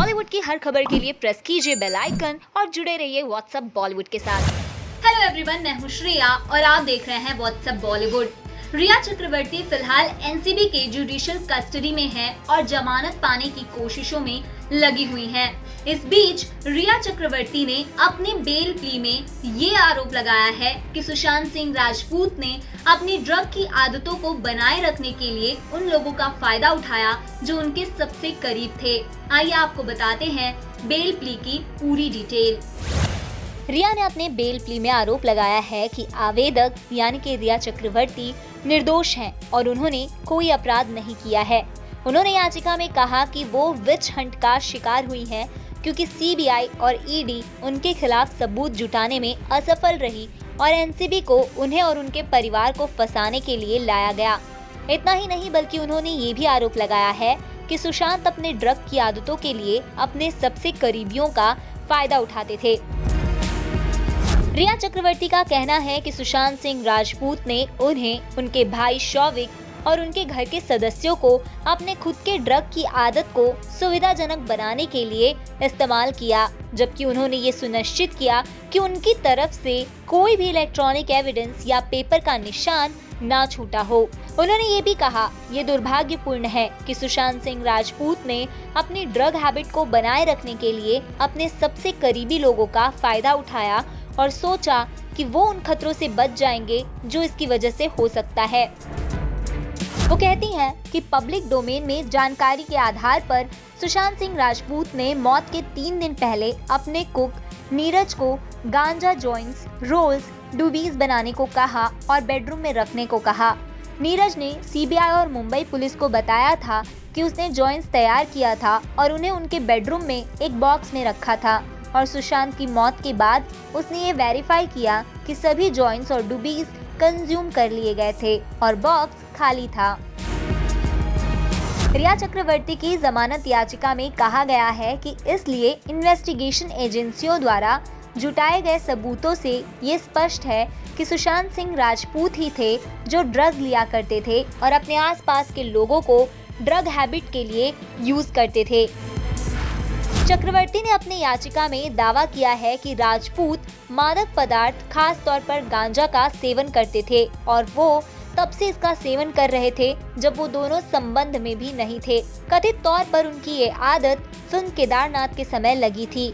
बॉलीवुड की हर खबर के लिए प्रेस कीजिए बेल आइकन और जुड़े रहिए व्हाट्सएप बॉलीवुड के साथ। हेलो एवरीवन, मैं हूं श्रेया और आप देख रहे हैं व्हाट्सएप बॉलीवुड। रिया चक्रवर्ती फिलहाल एनसीबी के जुडिशियल कस्टडी में हैं और जमानत पाने की कोशिशों में लगी हुई हैं। इस बीच रिया चक्रवर्ती ने अपने बेल प्ली में ये आरोप लगाया है कि सुशांत सिंह राजपूत ने अपनी ड्रग की आदतों को बनाए रखने के लिए उन लोगों का फायदा उठाया जो उनके सबसे करीब थे। आइए आपको बताते हैं बेल प्ली की पूरी डिटेल। रिया ने अपने बेल प्ली में आरोप लगाया है कि आवेदक यानी कि रिया चक्रवर्ती निर्दोष हैं और उन्होंने कोई अपराध नहीं किया है। उन्होंने याचिका में कहा कि वो विच हंट का शिकार हुई हैं क्योंकि सीबीआई और ईडी उनके खिलाफ सबूत जुटाने में असफल रही और एनसीबी को उन्हें और उनके परिवार को फंसाने के लिए लाया गया। इतना ही नहीं बल्कि उन्होंने ये भी आरोप लगाया है कि सुशांत अपने ड्रग की आदतों के लिए अपने सबसे करीबियों का फायदा उठाते थे। रिया चक्रवर्ती का कहना है कि सुशांत सिंह राजपूत ने उन्हें, उनके भाई शौविक और उनके घर के सदस्यों को अपने खुद के ड्रग की आदत को सुविधाजनक बनाने के लिए इस्तेमाल किया, जबकि उन्होंने ये सुनिश्चित किया कि उनकी तरफ से कोई भी इलेक्ट्रॉनिक एविडेंस या पेपर का निशान ना छूटा हो। उन्होंने ये भी कहा, ये दुर्भाग्यपूर्ण है कि सुशांत सिंह राजपूत ने अपनी ड्रग हैबिट को बनाए रखने के लिए अपने सबसे करीबी लोगों का फायदा उठाया और सोचा कि वो उन खतरों से बच जाएंगे जो इसकी वजह से हो सकता है। वो कहती हैं कि पब्लिक डोमेन में जानकारी के आधार पर सुशांत सिंह राजपूत ने मौत के 3 दिन पहले अपने कुक नीरज को गांजा जॉइंट्स, रोल्स, डूबीज बनाने को कहा और बेडरूम में रखने को कहा। नीरज ने सीबीआई और मुंबई पुलिस को बताया था कि उसने जॉइंट्स तैयार किया था और उन्हें उनके बेडरूम में एक बॉक्स में रखा था और सुशांत की मौत के बाद उसने ये वेरीफाई किया कि सभी जॉइंट्स और डूबीज कंज्यूम कर लिए गए थे और बॉक्स खाली था। रिया चक्रवर्ती की जमानत याचिका में कहा गया है कि इसलिए इन्वेस्टिगेशन एजेंसियों द्वारा जुटाए गए सबूतों से ये स्पष्ट है कि सुशांत सिंह राजपूत ही थे जो ड्रग लिया करते थे और अपने आसपास के लोगों को ड्रग हैबिट के लिए यूज करते थे। चक्रवर्ती ने अपनी याचिका में दावा किया है कि राजपूत मादक पदार्थ खास तौर पर गांजा का सेवन करते थे और वो तब से इसका सेवन कर रहे थे जब वो दोनों संबंध में भी नहीं थे। कथित तौर पर उनकी ये आदत फिल्म केदारनाथ के समय लगी थी।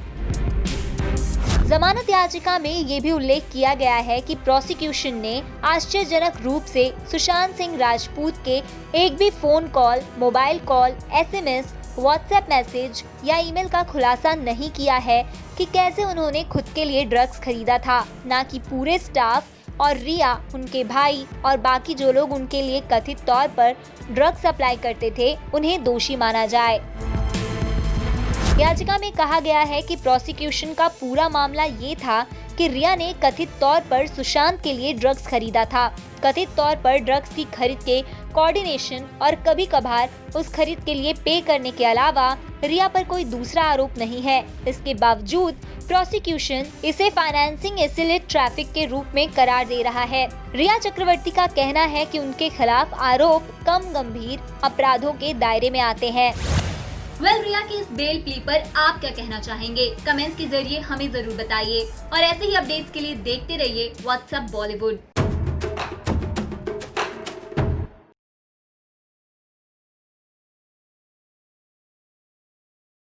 जमानत याचिका में ये भी उल्लेख किया गया है कि प्रोसिक्यूशन ने आश्चर्यजनक रूप से सुशांत सिंह राजपूत के एक भी phone call, mobile call, SMS, WhatsApp message या ईमेल का खुलासा नहीं किया है कि कैसे उन्होंने खुद के लिए ड्रग्स खरीदा था, ना कि पूरे स्टाफ और रिया, उनके भाई और बाकी जो लोग उनके लिए कथित तौर पर ड्रग सप्लाई करते थे उन्हें दोषी माना जाए। याचिका में कहा गया है कि प्रोसिक्यूशन का पूरा मामला ये था कि रिया ने कथित तौर पर सुशांत के लिए ड्रग्स खरीदा था। कथित तौर पर ड्रग्स की खरीद के कोऑर्डिनेशन और कभी कभार उस खरीद के लिए पे करने के अलावा रिया पर कोई दूसरा आरोप नहीं है। इसके बावजूद प्रोसिक्यूशन इसे फाइनेंसिंग इलिसिट ट्रैफिक के रूप में करार दे रहा है। रिया चक्रवर्ती का कहना है कि उनके खिलाफ आरोप कम गंभीर अपराधों के दायरे में आते हैं। रिया की इस बेल प्ली पर आप क्या कहना चाहेंगे? कमेंट्स के जरिए हमें जरूर बताइए और ऐसे ही अपडेट्स के लिए देखते रहिए व्हाट्सएप बॉलीवुड।